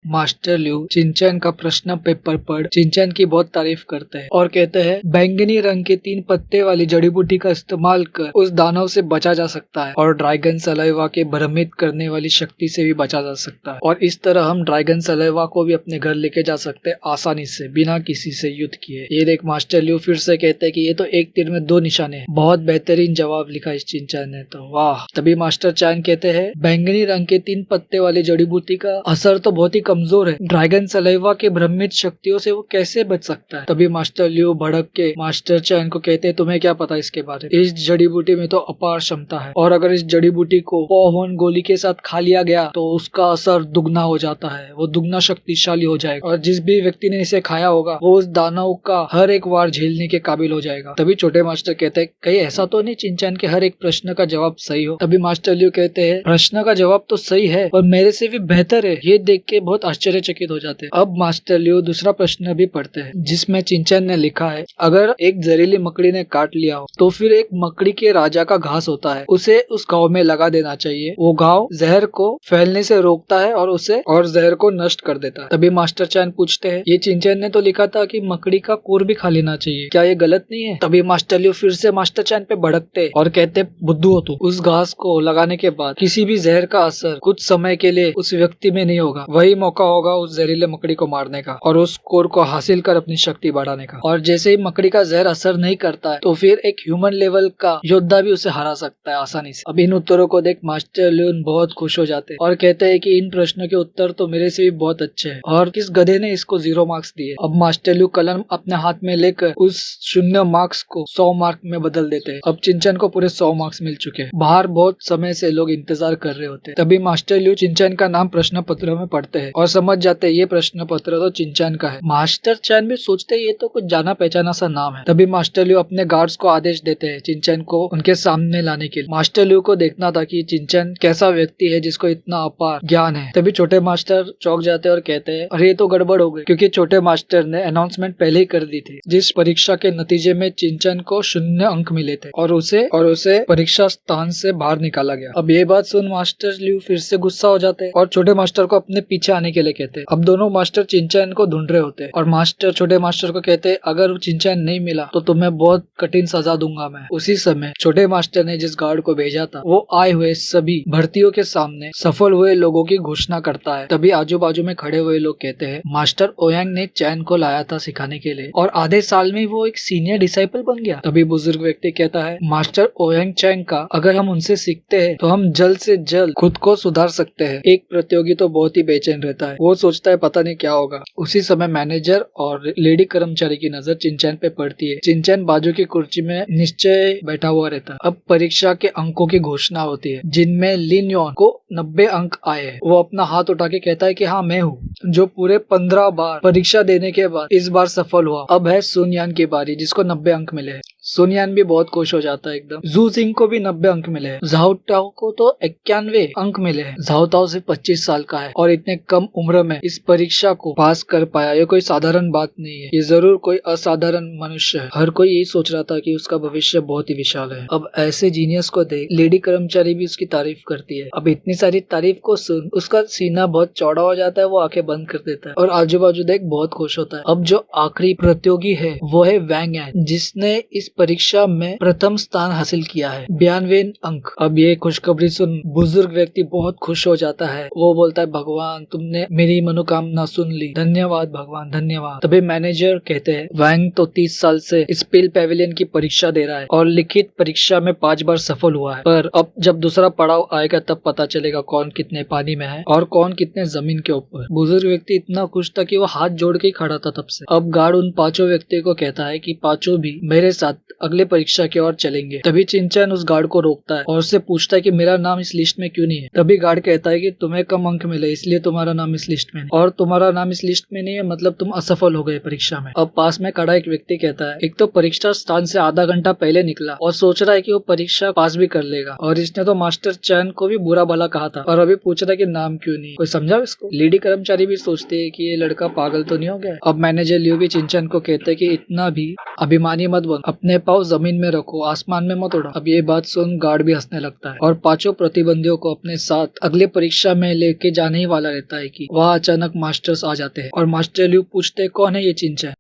Master लिू चिंचैन का प्रश्न paper पढ़ चिंचैन की बहुत तारीफ करते हैं और कहते हैं बैंगनी रंग के 3 पत्ते वाली जड़ी बूटी का इस्तेमाल कर उस दानव से बचा जा सकता है और ड्रैगन सलाइवा के भ्रमित करने वाली शक्ति से भी बचा जा सकता है और इस तरह हम ड्रैगन सलाइवा को भी अपने घर लेके जा सकते हैं आसानी से बिना किसी से युद्ध किए। ये देख मास्टर लिू फिर से कहते हैं कि ये तो एक तीर में 2 निशाने हैं। बहुत बेहतरीन जवाब लिखा इस चिंचैन ने तो, वाह। तभी मास्टर चैन कहते हैं बैंगनी रंग के 3 पत्ते वाली जड़ी बूटी का असर तो बहुत ही कमजोर है, ड्रैगन सलाइवा के भ्रमित शक्तियों से वो कैसे बच सकता है। तभी मास्टर लिू भड़क के मास्टर चैन को कहते हैं तुम्हें क्या पता इसके बारे में, इस जड़ी बूटी में तो अपार क्षमता है और अगर इस जड़ी बूटी को पॉवन गोली के साथ खा लिया गया तो उसका असर दुगना हो जाता है, वो दुगना शक्तिशाली हो जाएगा और जिस भी व्यक्ति ने इसे खाया होगा वो उस दानव का हर एक वार झेलने के काबिल हो जाएगा। तभी छोटे मास्टर कहते हैं कहीं ऐसा तो नहीं चिंचैन के हर एक प्रश्न का जवाब सही हो। तभी मास्टर लिू कहते हैं प्रश्न का जवाब तो सही है पर मेरे से भी बेहतर है। ये देख के बहुत आश्चर्यचकित हो जाते हैं। अब मास्टर लिू दूसरा प्रश्न भी पढ़ते हैं जिसमें चिंचैन ने लिखा है अगर एक जहरीली मकड़ी ने काट लिया हो तो फिर एक मकड़ी के राजा का घास होता है, उसे उस घाव में लगा देना चाहिए। वो घाव जहर को फैलने से रोकता है और उसे और जहर को नष्ट कर देता है। तभी मास्टर चैन पूछते हैं ये चिंचैन ने तो लिखा था कि मकड़ी का कोर भी खा लेना चाहिए, क्या ये गलत नहीं है। तभी मास्टर लिू फिर से मास्टर चैन पे भड़कते और कहते बुद्धू हो तू, उस घास को लगाने के बाद किसी भी जहर का असर कुछ समय के लिए उस व्यक्ति में नहीं होगा, वही मौका होगा उस जहरीले मकड़ी को मारने का और उस कोर को हासिल कर अपनी शक्ति बढ़ाने का। और जैसे ही मकड़ी का जहर असर नहीं करता है तो फिर एक ह्यूमन लेवल का योद्धा भी उसे हरा सकता है आसानी से। अब इन उत्तरों को देख मास्टर ल्यून बहुत खुश हो जाते हैं और कहते हैं कि इन प्रश्नों के उत्तर तो मेरे से भी बहुत अच्छे हैं और किस गधे ने इसको 0 मार्क्स दिए। अब मास्टर ल्यू कलम अपने हाथ में लेकर उस 0 मार्क्स को 100 मार्क में बदल देते हैं। अब चिंचैन को पूरे 100 मार्क्स मिल चुके हैं। बाहर बहुत समय से लोग इंतजार कर रहे होते हैं। तभी मास्टर ल्यू चिंचैन का नाम प्रश्न पत्र में पढ़ते हैं और समझ जाते हैं ये प्रश्न पत्र तो चिंचैन का है। मास्टर चैन भी सोचते हैं ये तो कुछ जाना पहचाना सा नाम है। तभी मास्टर ल्यू अपने गार्ड्स को आदेश देते हैं चिंचैन को उनके सामने लाने के लिए। मास्टर ल्यू को देखना था कि चिंचैन कैसा व्यक्ति है जिसको इतना अपार ज्ञान है। तभी छोटे मास्टर चौंक जाते हैं और कहते हैं अरे ये तो गड़बड़ हो गई, क्योंकि छोटे मास्टर ने अनाउंसमेंट पहले ही कर दी थी जिस परीक्षा के नतीजे में चिंचैन को 0 अंक मिले थे और उसे परीक्षा स्थान से बाहर निकाला गया। अब ये बात सुन मास्टर ल्यू फिर से गुस्सा हो जाते हैं और छोटे मास्टर को अपने पीछे आने के लिए कहते हैं। अब दोनों मास्टर चिंचैन को ढूंढ रहे होते हैं और मास्टर छोटे मास्टर को कहते हैं अगर चिंचैन नहीं मिला तो तुम्हें बहुत कठिन सजा दूंगा मैं। उसी समय छोटे मास्टर ने जिस गार्ड को भेजा था वो आए हुए सभी भर्तियों के सामने सफल हुए लोगों की घोषणा करता है। तभी आजू बाजू में खड़े हुए लोग कहते हैं मास्टर ओयांग ने चैन को लाया था सिखाने के लिए और आधे साल में वो एक सीनियर डिसाइपल बन गया। तभी बुजुर्ग व्यक्ति कहता है मास्टर ओयांग चैन का अगर हम उनसे सीखते हैं तो हम जल्द से जल्द खुद को सुधार सकते हैं। एक प्रतियोगी तो बहुत ही बेचैन रहता है, वो सोचता है पता नहीं क्या होगा। उसी समय मैनेजर और लेडी कर्मचारी की नजर चिंचैन पे पड़ती है। चिंचैन बाजू की कुर्सी में निश्चय बैठा हुआ रहता है। अब परीक्षा के अंकों की घोषणा होती है जिनमें लिन योन को 90 अंक आए हैं। वो अपना हाथ उठा के कहता है कि हाँ मैं हूँ, जो पूरे 15 बार परीक्षा देने के बाद इस बार सफल हुआ। अब है सुन यान की बारी जिसको 90 अंक मिले हैं। सुन यान भी बहुत खुश हो जाता है एकदम। जू जिंग को भी 90 अंक मिले हैं। झाओ टाओ को तो 91 अंक मिले हैं। झाओ टाओ सिर्फ 25 साल का है और इतने कम उम्र में इस परीक्षा को पास कर पाया, ये कोई साधारण बात नहीं है, ये जरूर कोई असाधारण मनुष्य है। हर कोई यही सोच रहा था कि उसका भविष्य बहुत ही विशाल है। अब ऐसे जीनियस को देख लेडी कर्मचारी भी उसकी तारीफ करती है। अब इतनी सारी तारीफ को सुन उसका सीना बहुत चौड़ा हो जाता है, वो आंखें बंद कर देता है और आजू बाजू देख बहुत खुश होता है। अब जो आखिरी प्रतियोगी है वो है वैंग एन जिसने इस परीक्षा में प्रथम स्थान हासिल किया है, 92 अंक। अब ये खुशखबरी सुन बुजुर्ग व्यक्ति बहुत खुश हो जाता है। वो बोलता है भगवान तुमने मेरी मनोकामना सुन ली, धन्यवाद भगवान धन्यवाद। तभी मैनेजर कहते हैं वैंग तो 30 साल से स्पिल पेविलियन की परीक्षा दे रहा है और लिखित परीक्षा में 5 बार सफल हुआ है, पर अब जब दूसरा पड़ाव आएगा तब पता चलेगा कौन कितने पानी में है और कौन कितने जमीन के ऊपर। बुजुर्ग व्यक्ति इतना खुश था कि वो हाथ जोड़ के खड़ा था तब से। अब गार्ड उन 5 व्यक्ति को कहता है कि 5 भी मेरे साथ अगले परीक्षा की ओर चलेंगे। तभी चिंचैन उस गार्ड को रोकता है और उससे पूछता है कि मेरा नाम इस लिस्ट में क्यों नहीं है। तभी गार्ड कहता है कि तुम्हें कम अंक मिले इसलिए तुम्हारा नाम इस लिस्ट में नहीं, और तुम्हारा नाम इस लिस्ट में नहीं है मतलब तुम असफल हो गए परीक्षा में। अब पास में खड़ा एक व्यक्ति कहता है एक तो परीक्षा स्थान से आधा घंटा पहले निकला और सोच रहा है कि वो परीक्षा पास भी कर लेगा, और इसने तो मास्टर चैन को भी बुरा भला कहा था और अभी पूछ रहा है कि नाम क्यों नहीं, कोई समझा इसको। लेडी कर्मचारी भी सोचते है कि ये लड़का पागल तो नहीं हो गया। अब मैनेजर लियो भी चिंचैन को कहते है कि इतना भी अभिमानी मत बन, अपने पाँव जमीन में रखो, आसमान में मत उड़ाओ। अब ये बात सुन गार्ड भी हंसने लगता है और पांचों प्रतिबंधियों को अपने साथ अगले परीक्षा में लेके जाने ही वाला रहता है कि वहाँ अचानक मास्टर्स आ जाते हैं और मास्टर ल्यू पूछते हैं कौन है ये चिंचैन।